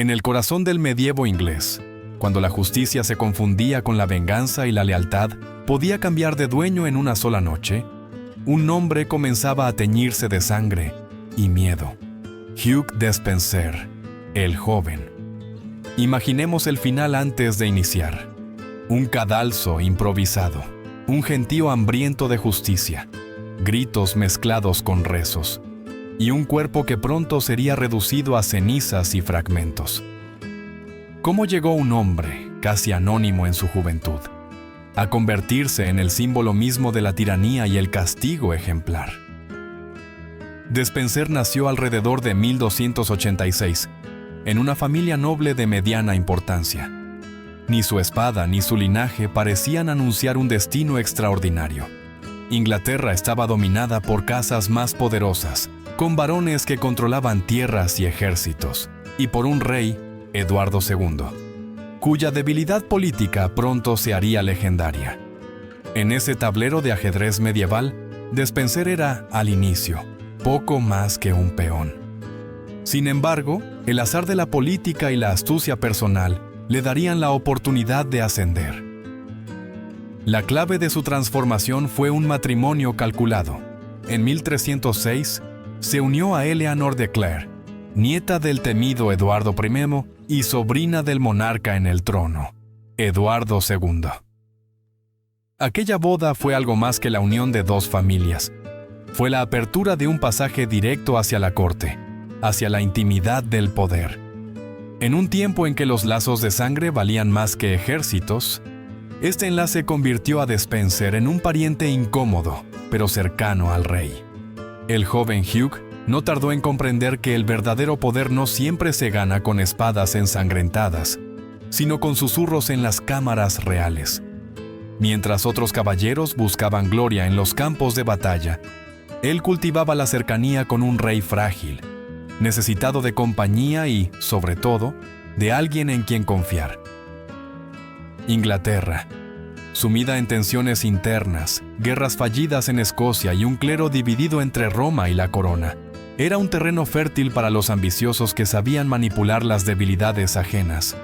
En el corazón del medievo inglés, cuando la justicia se confundía con la venganza y la lealtad podía cambiar de dueño en una sola noche, un nombre comenzaba a teñirse de sangre y miedo. Hugh Despenser, el joven. Imaginemos el final antes de iniciar. Un cadalso improvisado, un gentío hambriento de justicia, gritos mezclados con rezos, y un cuerpo que pronto sería reducido a cenizas y fragmentos. ¿Cómo llegó un hombre, casi anónimo en su juventud, a convertirse en el símbolo mismo de la tiranía y el castigo ejemplar? Despenser nació alrededor de 1286, en una familia noble de mediana importancia. Ni su espada ni su linaje parecían anunciar un destino extraordinario. Inglaterra estaba dominada por casas más poderosas, con varones que controlaban tierras y ejércitos, y por un rey, Eduardo II, cuya debilidad política pronto se haría legendaria. En ese tablero de ajedrez medieval, Despenser era, al inicio, poco más que un peón. Sin embargo, el azar de la política y la astucia personal le darían la oportunidad de ascender. La clave de su transformación fue un matrimonio calculado. En 1306, se unió a Eleanor de Clare, nieta del temido Eduardo I y sobrina del monarca en el trono, Eduardo II. Aquella boda fue algo más que la unión de dos familias. Fue la apertura de un pasaje directo hacia la corte, hacia la intimidad del poder. En un tiempo en que los lazos de sangre valían más que ejércitos, este enlace convirtió a Despenser en un pariente incómodo, pero cercano al rey. El joven Hugh no tardó en comprender que el verdadero poder no siempre se gana con espadas ensangrentadas, sino con susurros en las cámaras reales. Mientras otros caballeros buscaban gloria en los campos de batalla, él cultivaba la cercanía con un rey frágil, necesitado de compañía y, sobre todo, de alguien en quien confiar. Inglaterra, sumida en tensiones internas, guerras fallidas en Escocia y un clero dividido entre Roma y la corona, era un terreno fértil para los ambiciosos que sabían manipular las debilidades ajenas.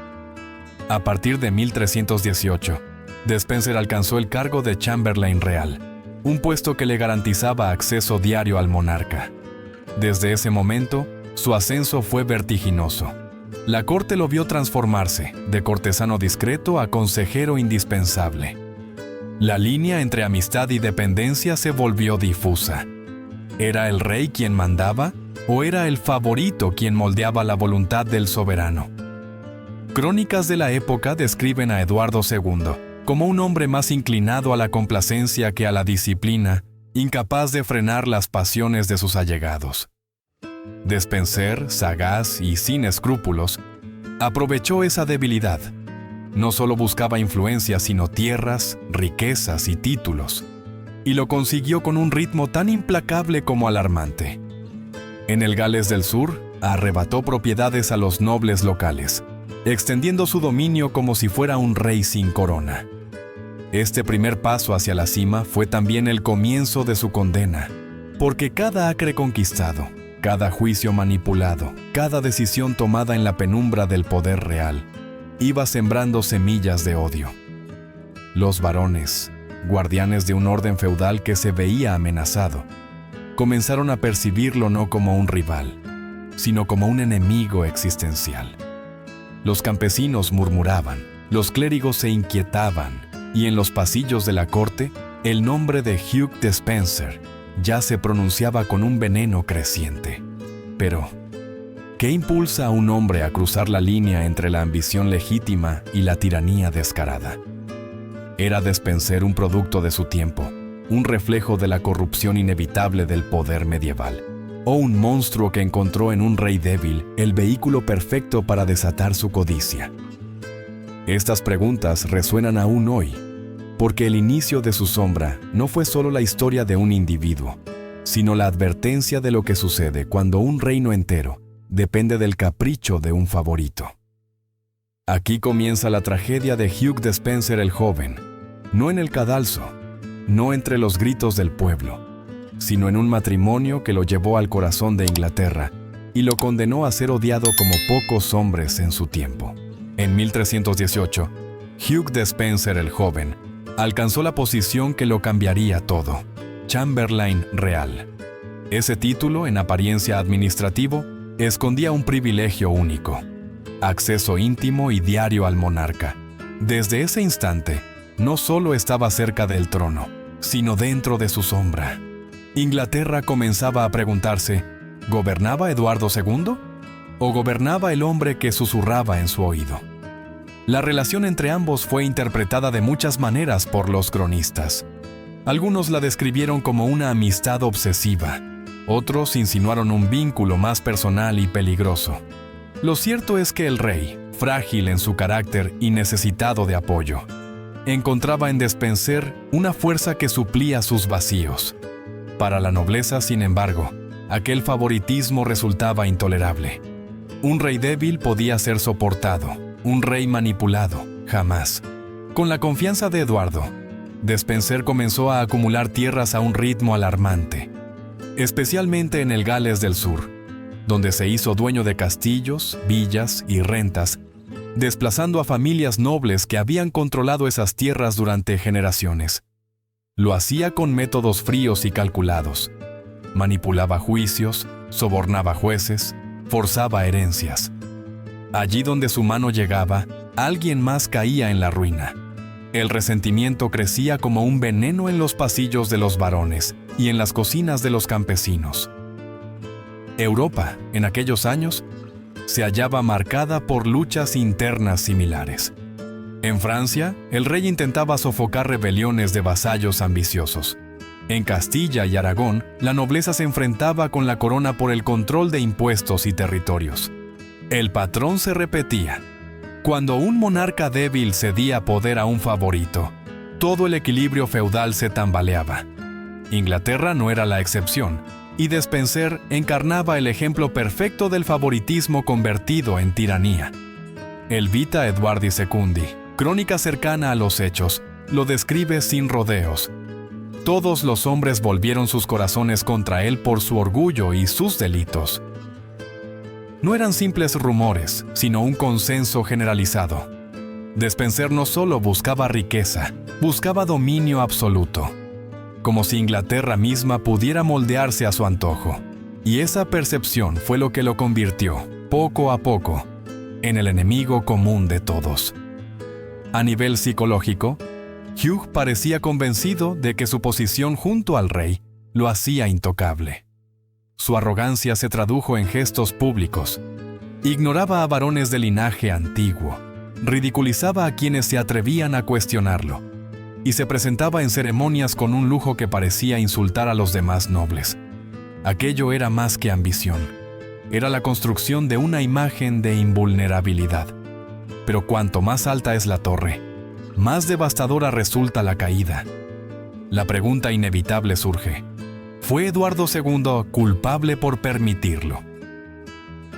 A partir de 1318, Despenser alcanzó el cargo de Chamberlain Real, un puesto que le garantizaba acceso diario al monarca. Desde ese momento, su ascenso fue vertiginoso. La corte lo vio transformarse, de cortesano discreto a consejero indispensable. La línea entre amistad y dependencia se volvió difusa. ¿Era el rey quien mandaba o era el favorito quien moldeaba la voluntad del soberano? Crónicas de la época describen a Eduardo II como un hombre más inclinado a la complacencia que a la disciplina, incapaz de frenar las pasiones de sus allegados. Despenser, sagaz y sin escrúpulos, aprovechó esa debilidad. No solo buscaba influencia, sino tierras, riquezas y títulos, y lo consiguió con un ritmo tan implacable como alarmante. En el Gales del Sur, arrebató propiedades a los nobles locales, extendiendo su dominio como si fuera un rey sin corona. Este primer paso hacia la cima fue también el comienzo de su condena, porque cada acre conquistado, cada juicio manipulado, cada decisión tomada en la penumbra del poder real, iba sembrando semillas de odio. Los varones, guardianes de un orden feudal que se veía amenazado, comenzaron a percibirlo no como un rival, sino como un enemigo existencial. Los campesinos murmuraban, los clérigos se inquietaban, y en los pasillos de la corte, el nombre de Hugh Despenser ya se pronunciaba con un veneno creciente. Pero, ¿qué impulsa a un hombre a cruzar la línea entre la ambición legítima y la tiranía descarada? Era Despenser un producto de su tiempo, un reflejo de la corrupción inevitable del poder medieval, o un monstruo que encontró en un rey débil el vehículo perfecto para desatar su codicia. Estas preguntas resuenan aún hoy, porque el inicio de su sombra no fue solo la historia de un individuo, sino la advertencia de lo que sucede cuando un reino entero depende del capricho de un favorito. Aquí comienza la tragedia de Hugh Despenser el joven, no en el cadalso, no entre los gritos del pueblo, sino en un matrimonio que lo llevó al corazón de Inglaterra y lo condenó a ser odiado como pocos hombres en su tiempo. En 1318, Hugh Despenser el Joven alcanzó la posición que lo cambiaría todo: Chamberlain Real. Ese título, en apariencia administrativo, escondía un privilegio único: acceso íntimo y diario al monarca. Desde ese instante, no solo estaba cerca del trono, sino dentro de su sombra. Inglaterra comenzaba a preguntarse: ¿gobernaba Eduardo II? ¿O gobernaba el hombre que susurraba en su oído? La relación entre ambos fue interpretada de muchas maneras por los cronistas. Algunos la describieron como una amistad obsesiva. Otros insinuaron un vínculo más personal y peligroso. Lo cierto es que el rey, frágil en su carácter y necesitado de apoyo, encontraba en Despenser una fuerza que suplía sus vacíos. Para la nobleza, sin embargo, aquel favoritismo resultaba intolerable. Un rey débil podía ser soportado, un rey manipulado, jamás. Con la confianza de Eduardo, Despenser comenzó a acumular tierras a un ritmo alarmante, especialmente en el Gales del Sur, donde se hizo dueño de castillos, villas y rentas, desplazando a familias nobles que habían controlado esas tierras durante generaciones. Lo hacía con métodos fríos y calculados. Manipulaba juicios, sobornaba jueces, forzaba herencias. Allí donde su mano llegaba, alguien más caía en la ruina. El resentimiento crecía como un veneno en los pasillos de los barones y en las cocinas de los campesinos. Europa, en aquellos años, se hallaba marcada por luchas internas similares. En Francia, el rey intentaba sofocar rebeliones de vasallos ambiciosos. En Castilla y Aragón, la nobleza se enfrentaba con la corona por el control de impuestos y territorios. El patrón se repetía. Cuando un monarca débil cedía poder a un favorito, todo el equilibrio feudal se tambaleaba. Inglaterra no era la excepción, y Despenser encarnaba el ejemplo perfecto del favoritismo convertido en tiranía. El Vita Eduardi Secundi, crónica cercana a los hechos, lo describe sin rodeos. Todos los hombres volvieron sus corazones contra él por su orgullo y sus delitos. No eran simples rumores, sino un consenso generalizado. Despenser no solo buscaba riqueza, buscaba dominio absoluto, como si Inglaterra misma pudiera moldearse a su antojo. Y esa percepción fue lo que lo convirtió, poco a poco, en el enemigo común de todos. A nivel psicológico, Hugh parecía convencido de que su posición junto al rey lo hacía intocable. Su arrogancia se tradujo en gestos públicos. Ignoraba a varones de linaje antiguo, ridiculizaba a quienes se atrevían a cuestionarlo, y se presentaba en ceremonias con un lujo que parecía insultar a los demás nobles. Aquello era más que ambición. Era la construcción de una imagen de invulnerabilidad. Pero cuanto más alta es la torre, más devastadora resulta la caída. La pregunta inevitable surge: ¿fue Eduardo II culpable por permitirlo?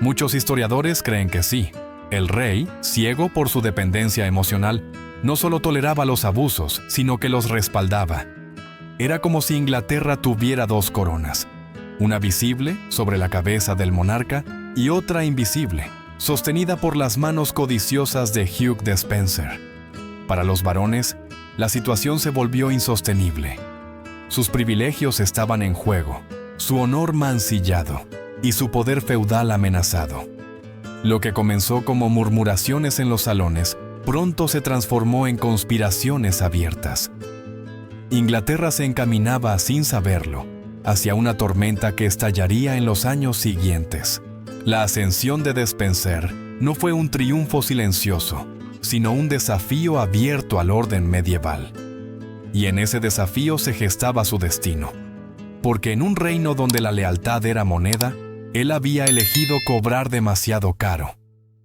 Muchos historiadores creen que sí. El rey, ciego por su dependencia emocional, no solo toleraba los abusos, sino que los respaldaba. Era como si Inglaterra tuviera dos coronas, una visible sobre la cabeza del monarca y otra invisible, sostenida por las manos codiciosas de Hugh Despenser. Para los varones, la situación se volvió insostenible. Sus privilegios estaban en juego, su honor mancillado y su poder feudal amenazado. Lo que comenzó como murmuraciones en los salones, pronto se transformó en conspiraciones abiertas. Inglaterra se encaminaba, sin saberlo, hacia una tormenta que estallaría en los años siguientes. La ascensión de Despenser no fue un triunfo silencioso, sino un desafío abierto al orden medieval. Y en ese desafío se gestaba su destino. Porque en un reino donde la lealtad era moneda, él había elegido cobrar demasiado caro.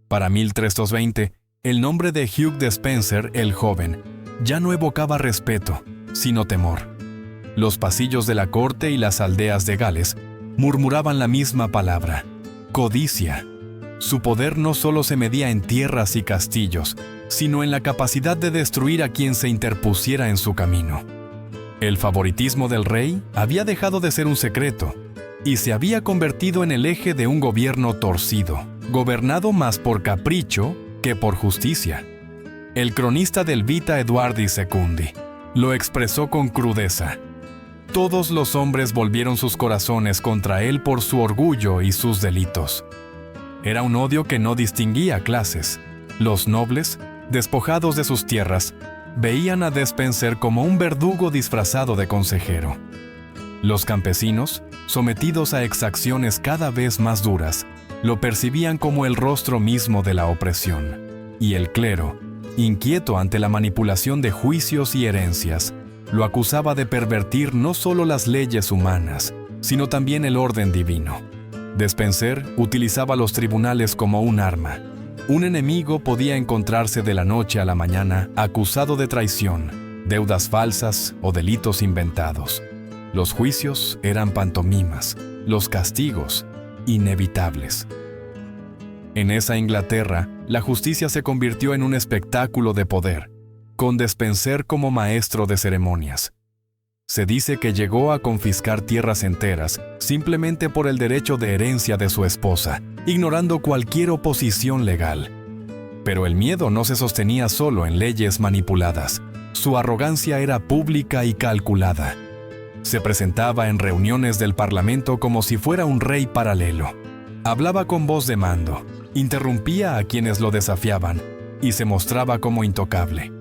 Para 1320, el nombre de Hugh Despenser el Joven ya no evocaba respeto, sino temor. Los pasillos de la corte y las aldeas de Gales murmuraban la misma palabra: codicia. Su poder no solo se medía en tierras y castillos, sino en la capacidad de destruir a quien se interpusiera en su camino. El favoritismo del rey había dejado de ser un secreto. y se había convertido en el eje de un gobierno torcido, gobernado más por capricho que por justicia. El cronista del Vita Eduardi Secundi lo expresó con crudeza. Todos los hombres volvieron sus corazones contra él por su orgullo y sus delitos. Era un odio que no distinguía clases. Los nobles, despojados de sus tierras, veían a Despenser como un verdugo disfrazado de consejero. Los campesinos, sometidos a exacciones cada vez más duras, lo percibían como el rostro mismo de la opresión. Y el clero, inquieto ante la manipulación de juicios y herencias, lo acusaba de pervertir no solo las leyes humanas, sino también el orden divino. Despenser utilizaba los tribunales como un arma. Un enemigo podía encontrarse de la noche a la mañana acusado de traición, deudas falsas o delitos inventados. Los juicios eran pantomimas, los castigos inevitables. En esa Inglaterra, la justicia se convirtió en un espectáculo de poder, con Despenser como maestro de ceremonias. Se dice que llegó a confiscar tierras enteras simplemente por el derecho de herencia de su esposa, ignorando cualquier oposición legal. Pero el miedo no se sostenía solo en leyes manipuladas. Su arrogancia era pública y calculada. Se presentaba en reuniones del Parlamento como si fuera un rey paralelo. Hablaba con voz de mando, interrumpía a quienes lo desafiaban y se mostraba como intocable.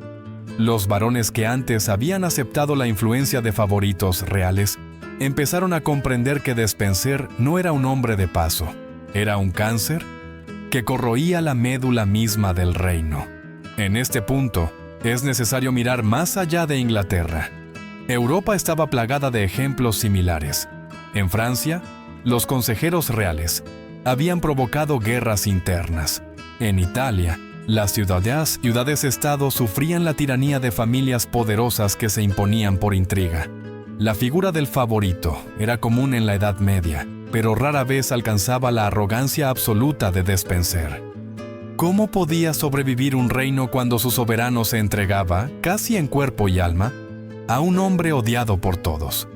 Los varones que antes habían aceptado la influencia de favoritos reales empezaron a comprender que Despenser no era un hombre de paso, era un cáncer que corroía la médula misma del reino. En este punto, es necesario mirar más allá de Inglaterra. Europa estaba plagada de ejemplos similares. En Francia, los consejeros reales habían provocado guerras internas. En Italia, las ciudades-estado sufrían la tiranía de familias poderosas que se imponían por intriga. La figura del favorito era común en la Edad Media, pero rara vez alcanzaba la arrogancia absoluta de Despenser. ¿Cómo podía sobrevivir un reino cuando su soberano se entregaba, casi en cuerpo y alma, a un hombre odiado por todos?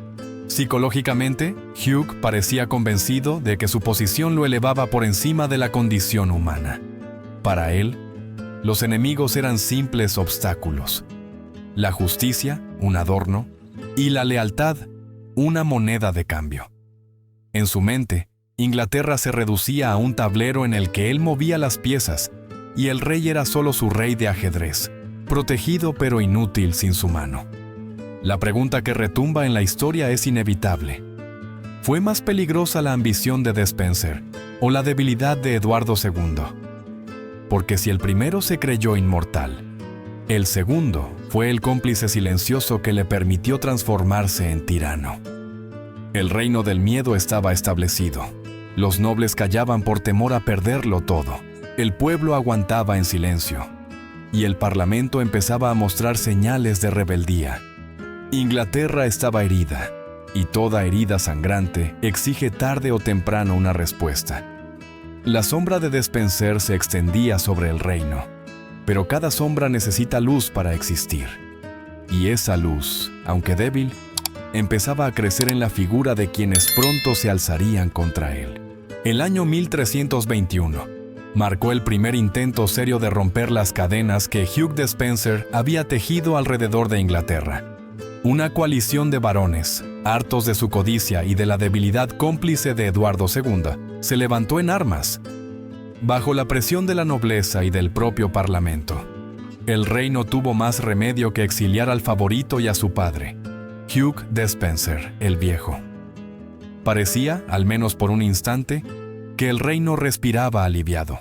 Psicológicamente, Hugh parecía convencido de que su posición lo elevaba por encima de la condición humana. Para él, los enemigos eran simples obstáculos. La justicia, un adorno, y la lealtad, una moneda de cambio. En su mente, Inglaterra se reducía a un tablero en el que él movía las piezas, y el rey era solo su rey de ajedrez, protegido pero inútil sin su mano. La pregunta que retumba en la historia es inevitable. ¿Fue más peligrosa la ambición de Despenser o la debilidad de Eduardo II? Porque si el primero se creyó inmortal, el segundo fue el cómplice silencioso que le permitió transformarse en tirano. El reino del miedo estaba establecido. Los nobles callaban por temor a perderlo todo. El pueblo aguantaba en silencio. Y el parlamento empezaba a mostrar señales de rebeldía. Inglaterra estaba herida, y toda herida sangrante exige tarde o temprano una respuesta. La sombra de Despenser se extendía sobre el reino, pero cada sombra necesita luz para existir. Y esa luz, aunque débil, empezaba a crecer en la figura de quienes pronto se alzarían contra él. El año 1321 marcó el primer intento serio de romper las cadenas que Hugh Despenser había tejido alrededor de Inglaterra. Una coalición de varones, hartos de su codicia y de la debilidad cómplice de Eduardo II, se levantó en armas. Bajo la presión de la nobleza y del propio parlamento, el rey no tuvo más remedio que exiliar al favorito y a su padre, Hugh Despenser, el Viejo. Parecía, al menos por un instante, que el reino respiraba aliviado.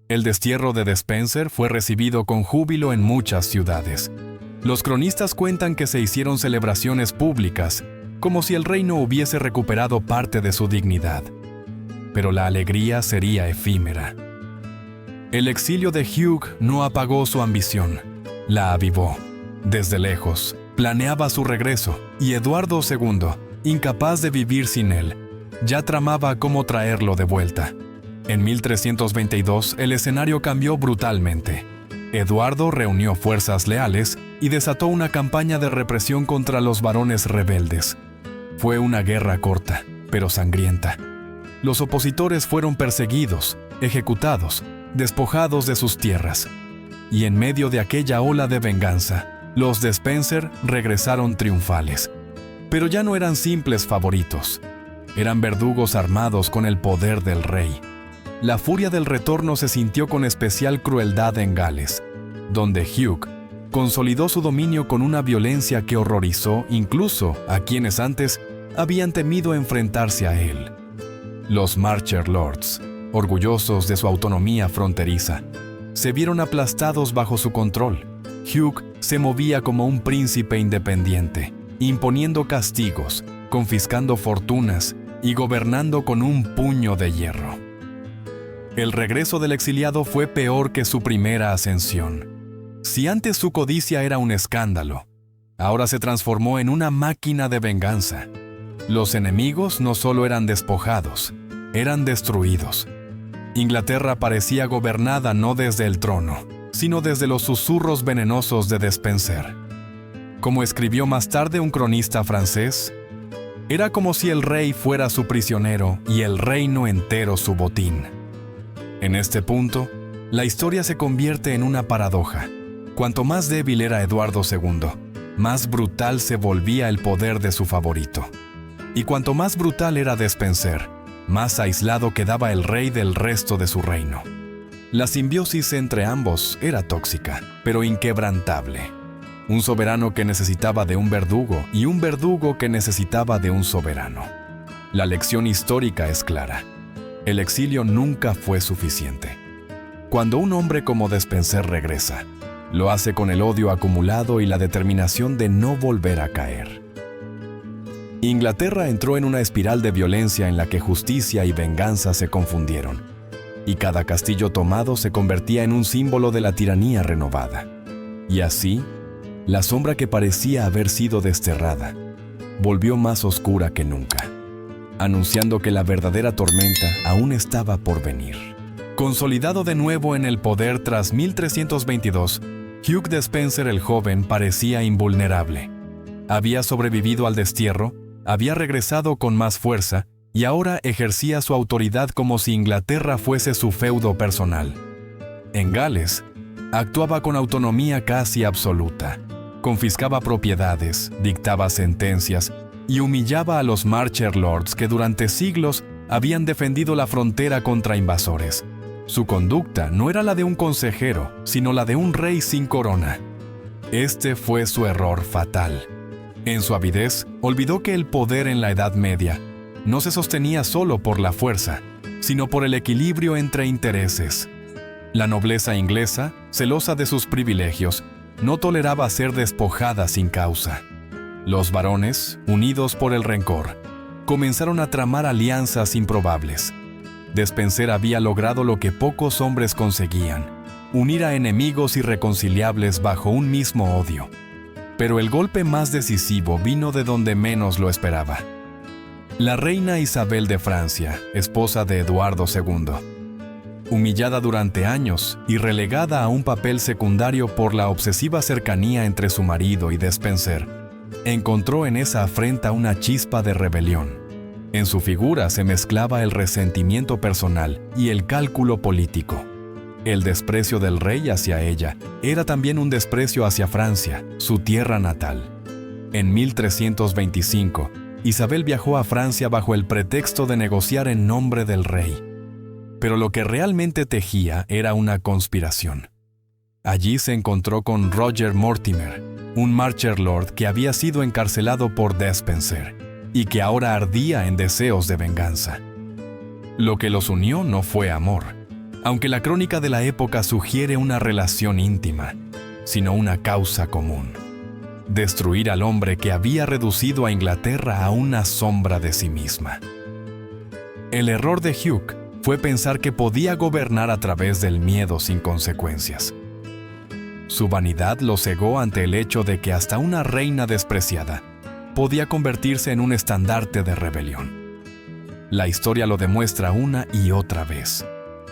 El destierro de Despenser fue recibido con júbilo en muchas ciudades. Los cronistas cuentan que se hicieron celebraciones públicas, como si el reino hubiese recuperado parte de su dignidad. Pero la alegría sería efímera. El exilio de Hugh no apagó su ambición, la avivó. Desde lejos, planeaba su regreso, y Eduardo II, incapaz de vivir sin él, ya tramaba cómo traerlo de vuelta. En 1322, el escenario cambió brutalmente. Eduardo reunió fuerzas leales y desató una campaña de represión contra los varones rebeldes. Fue una guerra corta, pero sangrienta. Los opositores fueron perseguidos, ejecutados, despojados de sus tierras. Y en medio de aquella ola de venganza, los de Spencer regresaron triunfales. Pero ya no eran simples favoritos. Eran verdugos armados con el poder del rey. La furia del retorno se sintió con especial crueldad en Gales, donde Hugh consolidó su dominio con una violencia que horrorizó incluso a quienes antes habían temido enfrentarse a él. Los Marcher Lords, orgullosos de su autonomía fronteriza, se vieron aplastados bajo su control. Hugh se movía como un príncipe independiente, imponiendo castigos, confiscando fortunas y gobernando con un puño de hierro. El regreso del exiliado fue peor que su primera ascensión. Si antes su codicia era un escándalo, ahora se transformó en una máquina de venganza. Los enemigos no solo eran despojados, eran destruidos. Inglaterra parecía gobernada no desde el trono, sino desde los susurros venenosos de Despenser. Como escribió más tarde un cronista francés, era como si el rey fuera su prisionero y el reino entero su botín. En este punto, la historia se convierte en una paradoja. Cuanto más débil era Eduardo II, más brutal se volvía el poder de su favorito. Y cuanto más brutal era Despenser, más aislado quedaba el rey del resto de su reino. La simbiosis entre ambos era tóxica, pero inquebrantable. Un soberano que necesitaba de un verdugo y un verdugo que necesitaba de un soberano. La lección histórica es clara. El exilio nunca fue suficiente. Cuando un hombre como Despenser regresa, lo hace con el odio acumulado y la determinación de no volver a caer. Inglaterra entró en una espiral de violencia en la que justicia y venganza se confundieron, y cada castillo tomado se convertía en un símbolo de la tiranía renovada. Y así, la sombra que parecía haber sido desterrada, volvió más oscura que nunca, anunciando que la verdadera tormenta aún estaba por venir. Consolidado de nuevo en el poder tras 1322, Hugh Despenser el joven parecía invulnerable. Había sobrevivido al destierro, había regresado con más fuerza y ahora ejercía su autoridad como si Inglaterra fuese su feudo personal. En Gales, actuaba con autonomía casi absoluta. Confiscaba propiedades, dictaba sentencias y humillaba a los Marcher Lords que durante siglos habían defendido la frontera contra invasores. Su conducta no era la de un consejero, sino la de un rey sin corona. Este fue su error fatal. En su avidez, olvidó que el poder en la Edad Media no se sostenía solo por la fuerza, sino por el equilibrio entre intereses. La nobleza inglesa, celosa de sus privilegios, no toleraba ser despojada sin causa. Los varones, unidos por el rencor, comenzaron a tramar alianzas improbables. Despenser había logrado lo que pocos hombres conseguían: unir a enemigos irreconciliables bajo un mismo odio. Pero el golpe más decisivo vino de donde menos lo esperaba. La reina Isabel de Francia, esposa de Eduardo II, humillada durante años y relegada a un papel secundario por la obsesiva cercanía entre su marido y Despenser, encontró en esa afrenta una chispa de rebelión. En su figura se mezclaba el resentimiento personal y el cálculo político. El desprecio del rey hacia ella era también un desprecio hacia Francia, su tierra natal. En 1325, Isabel viajó a Francia bajo el pretexto de negociar en nombre del rey. Pero lo que realmente tejía era una conspiración. Allí se encontró con Roger Mortimer, un Marcher Lord que había sido encarcelado por Despenser y que ahora ardía en deseos de venganza. Lo que los unió no fue amor, aunque la crónica de la época sugiere una relación íntima, sino una causa común: destruir al hombre que había reducido a Inglaterra a una sombra de sí misma. El error de Hugh fue pensar que podía gobernar a través del miedo sin consecuencias. Su vanidad lo cegó ante el hecho de que hasta una reina despreciada podía convertirse en un estandarte de rebelión. La historia lo demuestra una y otra vez.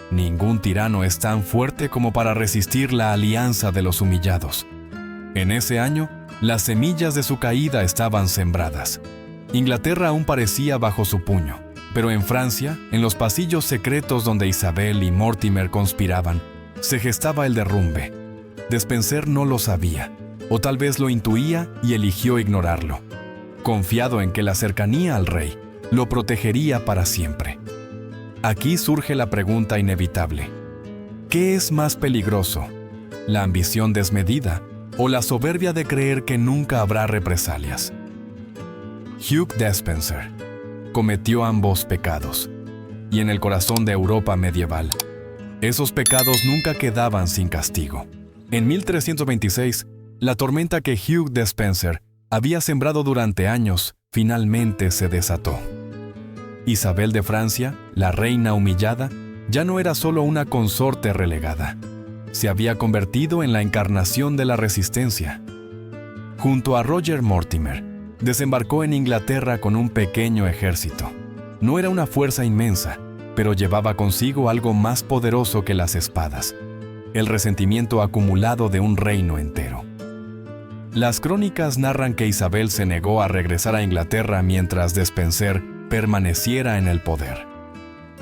Ningún tirano es tan fuerte como para resistir la alianza de los humillados. En ese año, las semillas de su caída estaban sembradas. Inglaterra aún parecía bajo su puño, pero en Francia, en los pasillos secretos donde Isabel y Mortimer conspiraban, se gestaba el derrumbe. Despenser no lo sabía, o tal vez lo intuía y eligió ignorarlo, confiado en que la cercanía al rey lo protegería para siempre. Aquí surge la pregunta inevitable: ¿qué es más peligroso? ¿La ambición desmedida o la soberbia de creer que nunca habrá represalias? Hugh Despenser cometió ambos pecados, y en el corazón de Europa medieval, esos pecados nunca quedaban sin castigo. En 1326, la tormenta que Hugh Despenser había sembrado durante años finalmente se desató. Isabel de Francia, la reina humillada, ya no era solo una consorte relegada. Se había convertido en la encarnación de la resistencia. Junto a Roger Mortimer, desembarcó en Inglaterra con un pequeño ejército. No era una fuerza inmensa, pero llevaba consigo algo más poderoso que las espadas: el resentimiento acumulado de un reino entero. Las crónicas narran que Isabel se negó a regresar a Inglaterra mientras Despenser permaneciera en el poder.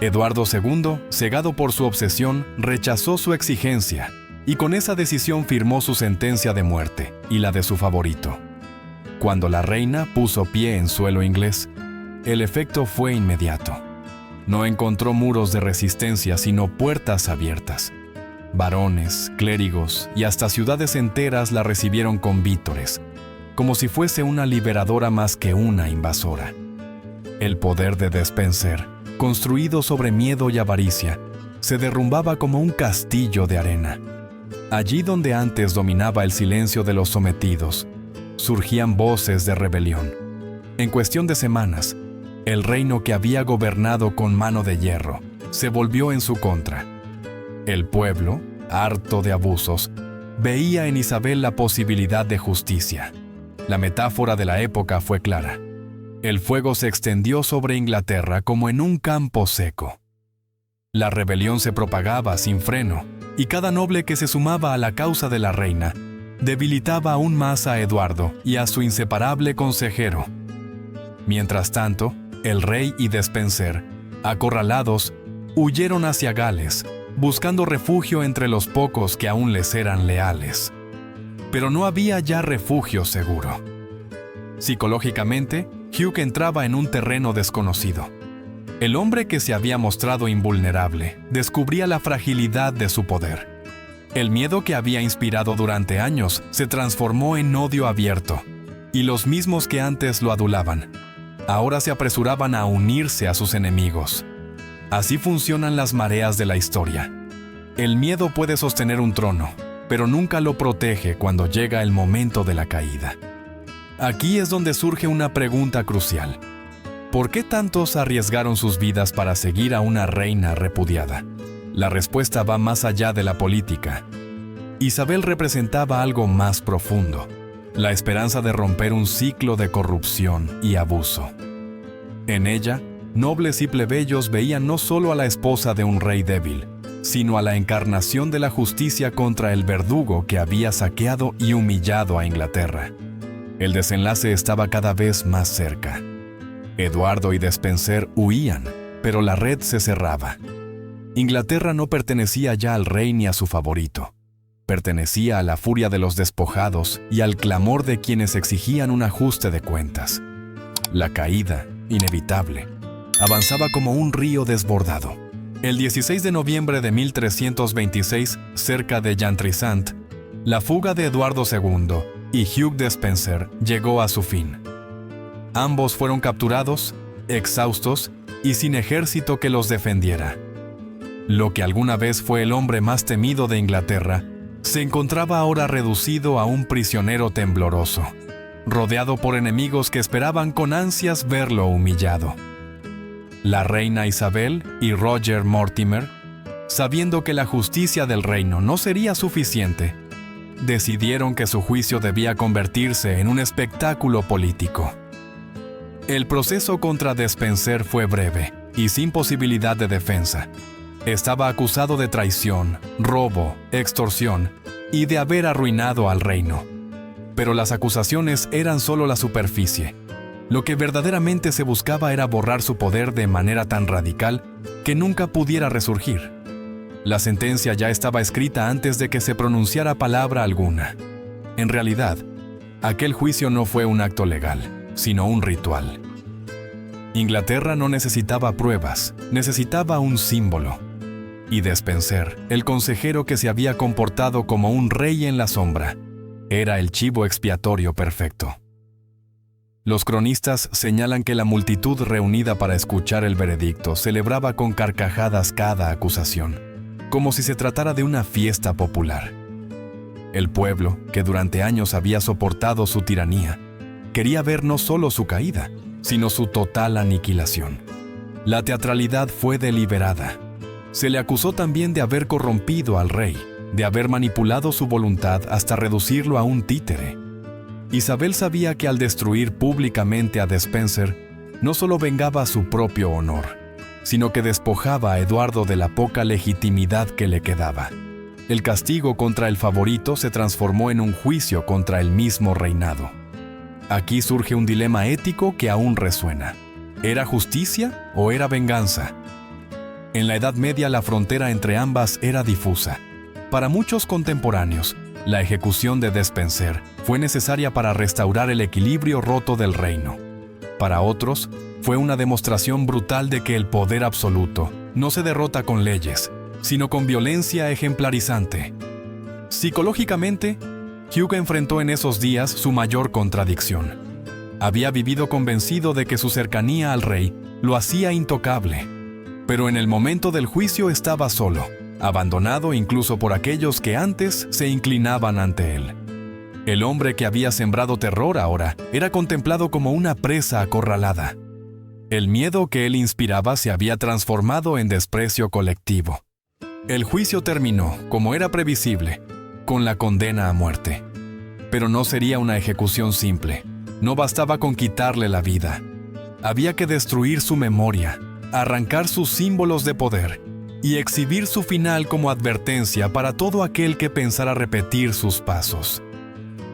Eduardo II, cegado por su obsesión, rechazó su exigencia y con esa decisión firmó su sentencia de muerte y la de su favorito. Cuando la reina puso pie en suelo inglés, el efecto fue inmediato. No encontró muros de resistencia, sino puertas abiertas. Varones, clérigos y hasta ciudades enteras la recibieron con vítores, como si fuese una liberadora más que una invasora. El poder de Despenser, construido sobre miedo y avaricia, se derrumbaba como un castillo de arena. Allí donde antes dominaba el silencio de los sometidos, surgían voces de rebelión. En cuestión de semanas, el reino que había gobernado con mano de hierro se volvió en su contra. El pueblo, harto de abusos, veía en Isabel la posibilidad de justicia. La metáfora de la época fue clara. El fuego se extendió sobre Inglaterra como en un campo seco. La rebelión se propagaba sin freno, y cada noble que se sumaba a la causa de la reina debilitaba aún más a Eduardo y a su inseparable consejero. Mientras tanto, el rey y Despenser, acorralados, huyeron hacia Gales, buscando refugio entre los pocos que aún les eran leales. Pero no había ya refugio seguro. Psicológicamente, Hugh entraba en un terreno desconocido. El hombre que se había mostrado invulnerable descubría la fragilidad de su poder. El miedo que había inspirado durante años se transformó en odio abierto, y los mismos que antes lo adulaban, ahora se apresuraban a unirse a sus enemigos. Así funcionan las mareas de la historia. El miedo puede sostener un trono, pero nunca lo protege cuando llega el momento de la caída. Aquí es donde surge una pregunta crucial. ¿Por qué tantos arriesgaron sus vidas para seguir a una reina repudiada? La respuesta va más allá de la política. Isabel representaba algo más profundo: la esperanza de romper un ciclo de corrupción y abuso. En ella, nobles y plebeyos veían no solo a la esposa de un rey débil, sino a la encarnación de la justicia contra el verdugo que había saqueado y humillado a Inglaterra. El desenlace estaba cada vez más cerca. Eduardo y Despenser huían, pero la red se cerraba. Inglaterra no pertenecía ya al rey ni a su favorito. Pertenecía a la furia de los despojados y al clamor de quienes exigían un ajuste de cuentas. La caída, inevitable, avanzaba como un río desbordado. El 16 de noviembre de 1326, cerca de Jantrisant, la fuga de Eduardo II y Hugh Despenser llegó a su fin. Ambos fueron capturados, exhaustos y sin ejército que los defendiera. Lo que alguna vez fue el hombre más temido de Inglaterra, se encontraba ahora reducido a un prisionero tembloroso, rodeado por enemigos que esperaban con ansias verlo humillado. La reina Isabel y Roger Mortimer, sabiendo que la justicia del reino no sería suficiente, decidieron que su juicio debía convertirse en un espectáculo político. El proceso contra Despenser fue breve y sin posibilidad de defensa. Estaba acusado de traición, robo, extorsión y de haber arruinado al reino. Pero las acusaciones eran solo la superficie. Lo que verdaderamente se buscaba era borrar su poder de manera tan radical que nunca pudiera resurgir. La sentencia ya estaba escrita antes de que se pronunciara palabra alguna. En realidad, aquel juicio no fue un acto legal, sino un ritual. Inglaterra no necesitaba pruebas, necesitaba un símbolo. Y Despenser, el consejero que se había comportado como un rey en la sombra, era el chivo expiatorio perfecto. Los cronistas señalan que la multitud reunida para escuchar el veredicto celebraba con carcajadas cada acusación, como si se tratara de una fiesta popular. El pueblo, que durante años había soportado su tiranía, quería ver no solo su caída, sino su total aniquilación. La teatralidad fue deliberada. Se le acusó también de haber corrompido al rey, de haber manipulado su voluntad hasta reducirlo a un títere. Isabel sabía que al destruir públicamente a Despenser, no solo vengaba su propio honor, sino que despojaba a Eduardo de la poca legitimidad que le quedaba. El castigo contra el favorito se transformó en un juicio contra el mismo reinado. Aquí surge un dilema ético que aún resuena. ¿Era justicia o era venganza? En la Edad Media la frontera entre ambas era difusa. Para muchos contemporáneos, la ejecución de Despenser fue necesaria para restaurar el equilibrio roto del reino. Para otros, fue una demostración brutal de que el poder absoluto no se derrota con leyes, sino con violencia ejemplarizante. Psicológicamente, Hugh enfrentó en esos días su mayor contradicción. Había vivido convencido de que su cercanía al rey lo hacía intocable, pero en el momento del juicio estaba solo, abandonado incluso por aquellos que antes se inclinaban ante él. El hombre que había sembrado terror ahora era contemplado como una presa acorralada. El miedo que él inspiraba se había transformado en desprecio colectivo. El juicio terminó, como era previsible, con la condena a muerte. Pero no sería una ejecución simple. No bastaba con quitarle la vida. Había que destruir su memoria, arrancar sus símbolos de poder y exhibir su final como advertencia para todo aquel que pensara repetir sus pasos.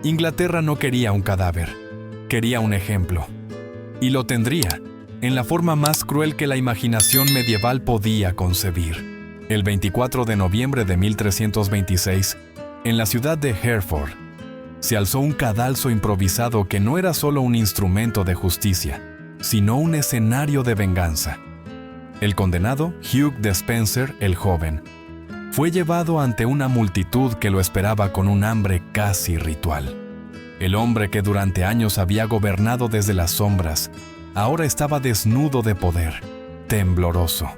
Inglaterra no quería un cadáver, quería un ejemplo. Y lo tendría, en la forma más cruel que la imaginación medieval podía concebir. El 24 de noviembre de 1326, en la ciudad de Hereford, se alzó un cadalso improvisado que no era solo un instrumento de justicia, sino un escenario de venganza. El condenado, Hugh Despenser, el joven, fue llevado ante una multitud que lo esperaba con un hambre casi ritual. El hombre que durante años había gobernado desde las sombras, ahora estaba desnudo de poder, tembloroso,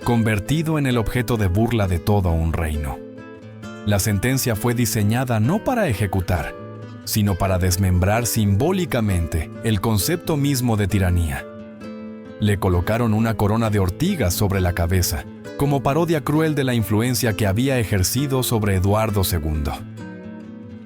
convertido en el objeto de burla de todo un reino. La sentencia fue diseñada no para ejecutar, sino para desmembrar simbólicamente el concepto mismo de tiranía. Le colocaron una corona de ortigas sobre la cabeza, como parodia cruel de la influencia que había ejercido sobre Eduardo II.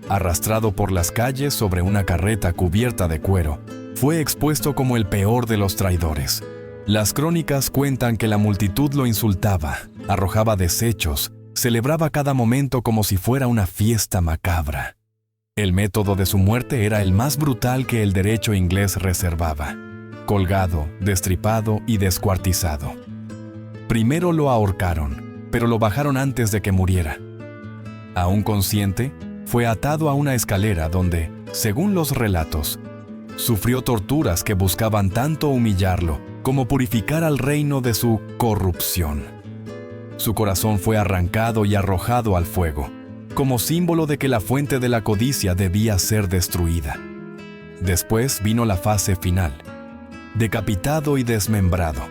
Arrastrado por las calles sobre una carreta cubierta de cuero, fue expuesto como el peor de los traidores. Las crónicas cuentan que la multitud lo insultaba, arrojaba desechos, celebraba cada momento como si fuera una fiesta macabra. El método de su muerte era el más brutal que el derecho inglés reservaba: colgado, destripado y descuartizado. Primero lo ahorcaron, pero lo bajaron antes de que muriera. Aún consciente, fue atado a una escalera donde, según los relatos, sufrió torturas que buscaban tanto humillarlo como purificar al reino de su corrupción. Su corazón fue arrancado y arrojado al fuego, como símbolo de que la fuente de la codicia debía ser destruida. Después vino la fase final, decapitado y desmembrado.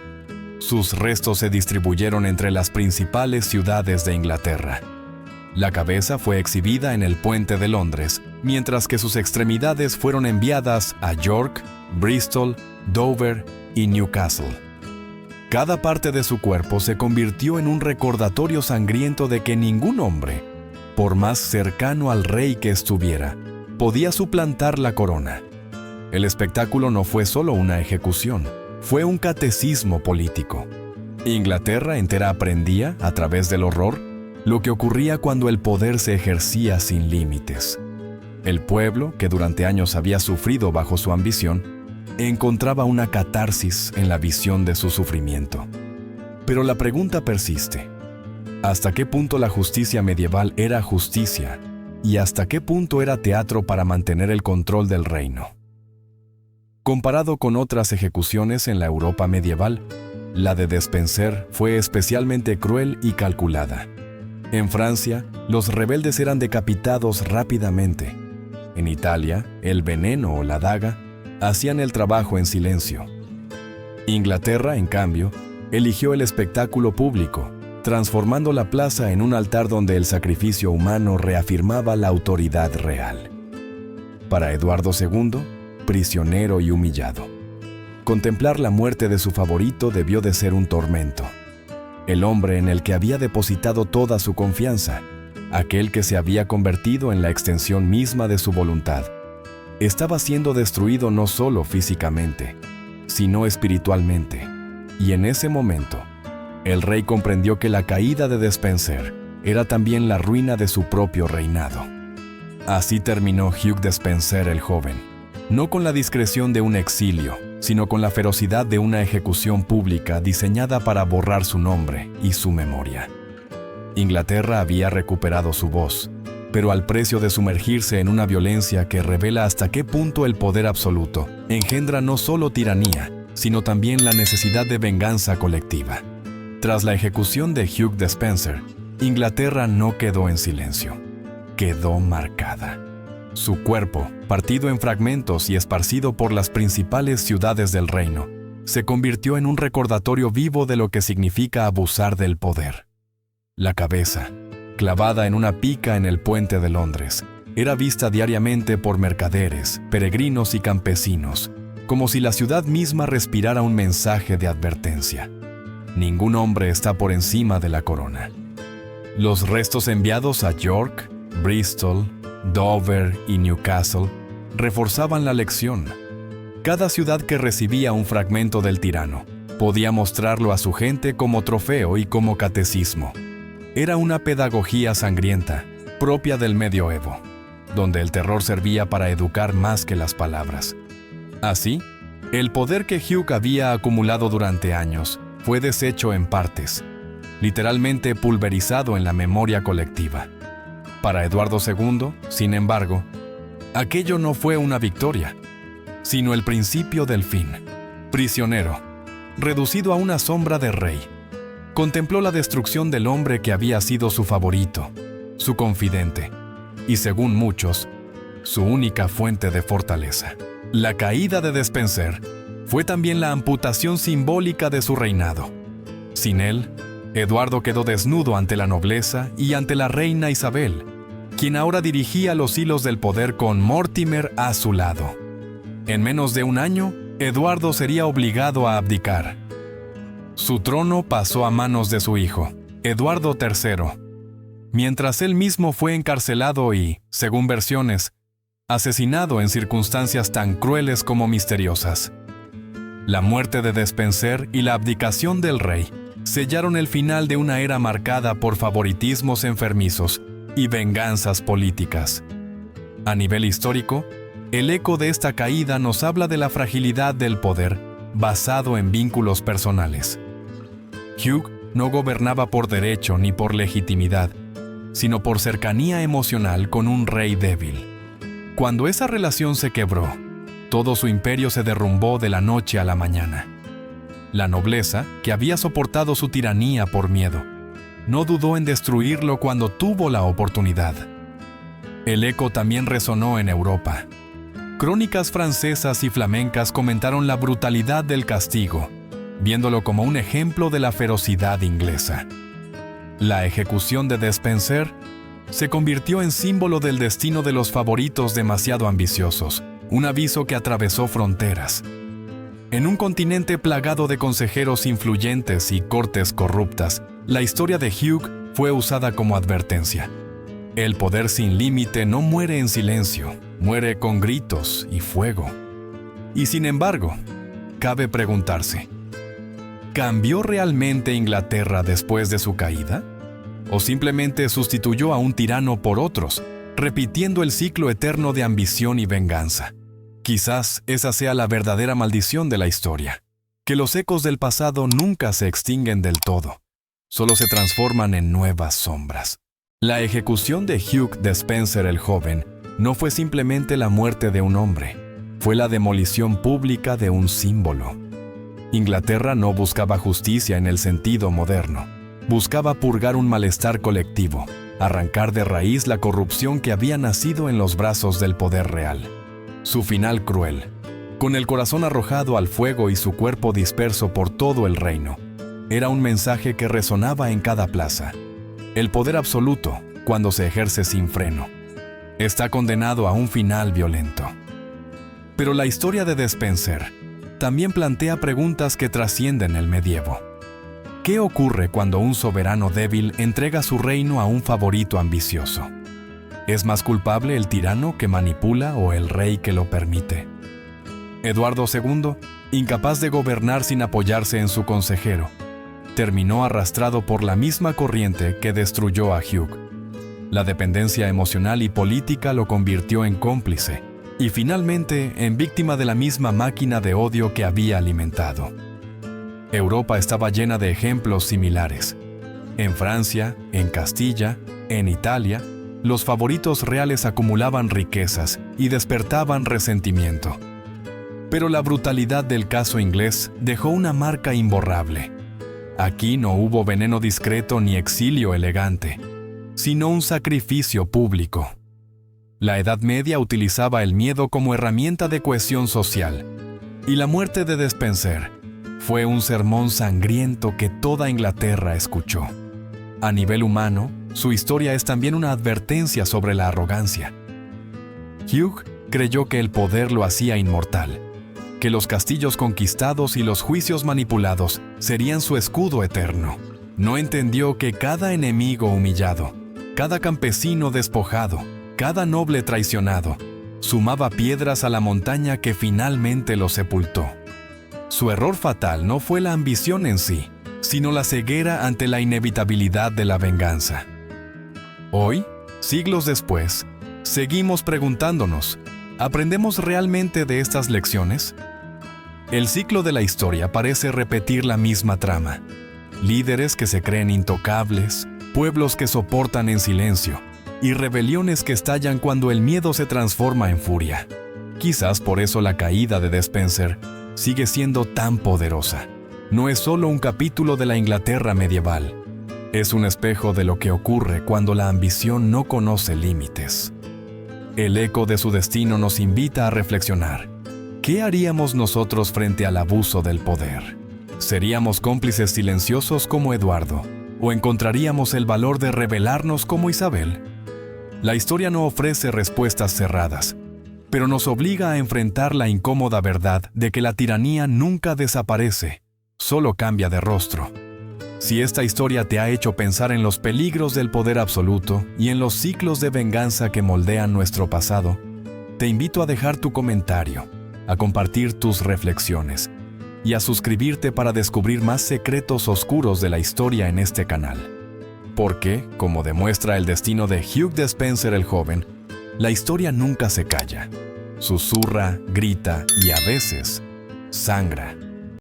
Sus restos se distribuyeron entre las principales ciudades de Inglaterra. La cabeza fue exhibida en el Puente de Londres, mientras que sus extremidades fueron enviadas a York, Bristol, Dover y Newcastle. Cada parte de su cuerpo se convirtió en un recordatorio sangriento de que ningún hombre, por más cercano al rey que estuviera, podía suplantar la corona. El espectáculo no fue solo una ejecución, fue un catecismo político. Inglaterra entera aprendía, a través del horror, lo que ocurría cuando el poder se ejercía sin límites. El pueblo, que durante años había sufrido bajo su ambición, encontraba una catarsis en la visión de su sufrimiento. Pero la pregunta persiste: ¿hasta qué punto la justicia medieval era justicia y hasta qué punto era teatro para mantener el control del reino? Comparado con otras ejecuciones en la Europa medieval, la de Despenser fue especialmente cruel y calculada. En Francia, los rebeldes eran decapitados rápidamente. En Italia, el veneno o la daga hacían el trabajo en silencio. Inglaterra, en cambio, eligió el espectáculo público, transformando la plaza en un altar donde el sacrificio humano reafirmaba la autoridad real. Para Eduardo II, prisionero y humillado, contemplar la muerte de su favorito debió de ser un tormento. El hombre en el que había depositado toda su confianza, aquel que se había convertido en la extensión misma de su voluntad, estaba siendo destruido no solo físicamente, sino espiritualmente. Y en ese momento, el rey comprendió que la caída de Despenser era también la ruina de su propio reinado. Así terminó Hugh Despenser el joven, no con la discreción de un exilio, sino con la ferocidad de una ejecución pública diseñada para borrar su nombre y su memoria. Inglaterra había recuperado su voz, pero al precio de sumergirse en una violencia que revela hasta qué punto el poder absoluto engendra no solo tiranía, sino también la necesidad de venganza colectiva. Tras la ejecución de Hugh Despenser, Inglaterra no quedó en silencio, quedó marcada. Su cuerpo, partido en fragmentos y esparcido por las principales ciudades del reino, se convirtió en un recordatorio vivo de lo que significa abusar del poder. La cabeza, clavada en una pica en el puente de Londres, era vista diariamente por mercaderes, peregrinos y campesinos, como si la ciudad misma respirara un mensaje de advertencia. Ningún hombre está por encima de la corona. Los restos enviados a York, Bristol, Dover y Newcastle reforzaban la lección. Cada ciudad que recibía un fragmento del tirano podía mostrarlo a su gente como trofeo y como catecismo. Era una pedagogía sangrienta, propia del medioevo, donde el terror servía para educar más que las palabras. Así, el poder que Hugh había acumulado durante años fue deshecho en partes, literalmente pulverizado en la memoria colectiva. Para Eduardo II, sin embargo, aquello no fue una victoria, sino el principio del fin. Prisionero, reducido a una sombra de rey, contempló la destrucción del hombre que había sido su favorito, su confidente, y según muchos, su única fuente de fortaleza. La caída de Despenser fue también la amputación simbólica de su reinado. Sin él, Eduardo quedó desnudo ante la nobleza y ante la reina Isabel, quien ahora dirigía los hilos del poder con Mortimer a su lado. En menos de un año, Eduardo sería obligado a abdicar. Su trono pasó a manos de su hijo, Eduardo III, mientras él mismo fue encarcelado y, según versiones, asesinado en circunstancias tan crueles como misteriosas. La muerte de Despenser y la abdicación del rey sellaron el final de una era marcada por favoritismos enfermizos y venganzas políticas. A nivel histórico, el eco de esta caída nos habla de la fragilidad del poder basado en vínculos personales. Hugh no gobernaba por derecho ni por legitimidad, sino por cercanía emocional con un rey débil. Cuando esa relación se quebró, todo su imperio se derrumbó de la noche a la mañana. La nobleza, que había soportado su tiranía por miedo, no dudó en destruirlo cuando tuvo la oportunidad. El eco también resonó en Europa. Crónicas francesas y flamencas comentaron la brutalidad del castigo, viéndolo como un ejemplo de la ferocidad inglesa. La ejecución de Despenser se convirtió en símbolo del destino de los favoritos demasiado ambiciosos, un aviso que atravesó fronteras. En un continente plagado de consejeros influyentes y cortes corruptas, la historia de Hugh fue usada como advertencia. El poder sin límite no muere en silencio, muere con gritos y fuego. Y sin embargo, cabe preguntarse, ¿cambió realmente Inglaterra después de su caída? ¿O simplemente sustituyó a un tirano por otros, repitiendo el ciclo eterno de ambición y venganza? Quizás esa sea la verdadera maldición de la historia, que los ecos del pasado nunca se extinguen del todo, solo se transforman en nuevas sombras. La ejecución de Hugh Despenser el Joven no fue simplemente la muerte de un hombre, fue la demolición pública de un símbolo. Inglaterra no buscaba justicia en el sentido moderno, buscaba purgar un malestar colectivo, arrancar de raíz la corrupción que había nacido en los brazos del poder real. Su final cruel, con el corazón arrojado al fuego y su cuerpo disperso por todo el reino, era un mensaje que resonaba en cada plaza. El poder absoluto, cuando se ejerce sin freno, está condenado a un final violento. Pero la historia de Despenser también plantea preguntas que trascienden el medievo. ¿Qué ocurre cuando un soberano débil entrega su reino a un favorito ambicioso? ¿Es más culpable el tirano que manipula o el rey que lo permite? Eduardo II, incapaz de gobernar sin apoyarse en su consejero, terminó arrastrado por la misma corriente que destruyó a Hugh. La dependencia emocional y política lo convirtió en cómplice y finalmente en víctima de la misma máquina de odio que había alimentado. Europa estaba llena de ejemplos similares. En Francia, en Castilla, en Italia, los favoritos reales acumulaban riquezas y despertaban resentimiento. Pero la brutalidad del caso inglés dejó una marca imborrable. Aquí no hubo veneno discreto ni exilio elegante, sino un sacrificio público. La Edad Media utilizaba el miedo como herramienta de cohesión social, y la muerte de Despenser fue un sermón sangriento que toda Inglaterra escuchó. A nivel humano, su historia es también una advertencia sobre la arrogancia. Hugh creyó que el poder lo hacía inmortal, que los castillos conquistados y los juicios manipulados serían su escudo eterno. No entendió que cada enemigo humillado, cada campesino despojado, cada noble traicionado, sumaba piedras a la montaña que finalmente lo sepultó. Su error fatal no fue la ambición en sí, sino la ceguera ante la inevitabilidad de la venganza. Hoy, siglos después, seguimos preguntándonos, ¿aprendemos realmente de estas lecciones? El ciclo de la historia parece repetir la misma trama. Líderes que se creen intocables, pueblos que soportan en silencio, y rebeliones que estallan cuando el miedo se transforma en furia. Quizás por eso la caída de Despenser sigue siendo tan poderosa. No es solo un capítulo de la Inglaterra medieval, es un espejo de lo que ocurre cuando la ambición no conoce límites. El eco de su destino nos invita a reflexionar. ¿Qué haríamos nosotros frente al abuso del poder? ¿Seríamos cómplices silenciosos como Eduardo? ¿O encontraríamos el valor de rebelarnos como Isabel? La historia no ofrece respuestas cerradas, pero nos obliga a enfrentar la incómoda verdad de que la tiranía nunca desaparece, solo cambia de rostro. Si esta historia te ha hecho pensar en los peligros del poder absoluto y en los ciclos de venganza que moldean nuestro pasado, te invito a dejar tu comentario, a compartir tus reflexiones y a suscribirte para descubrir más secretos oscuros de la historia en este canal. Porque, como demuestra el destino de Hugh Despenser el Joven, la historia nunca se calla. Susurra, grita y a veces sangra.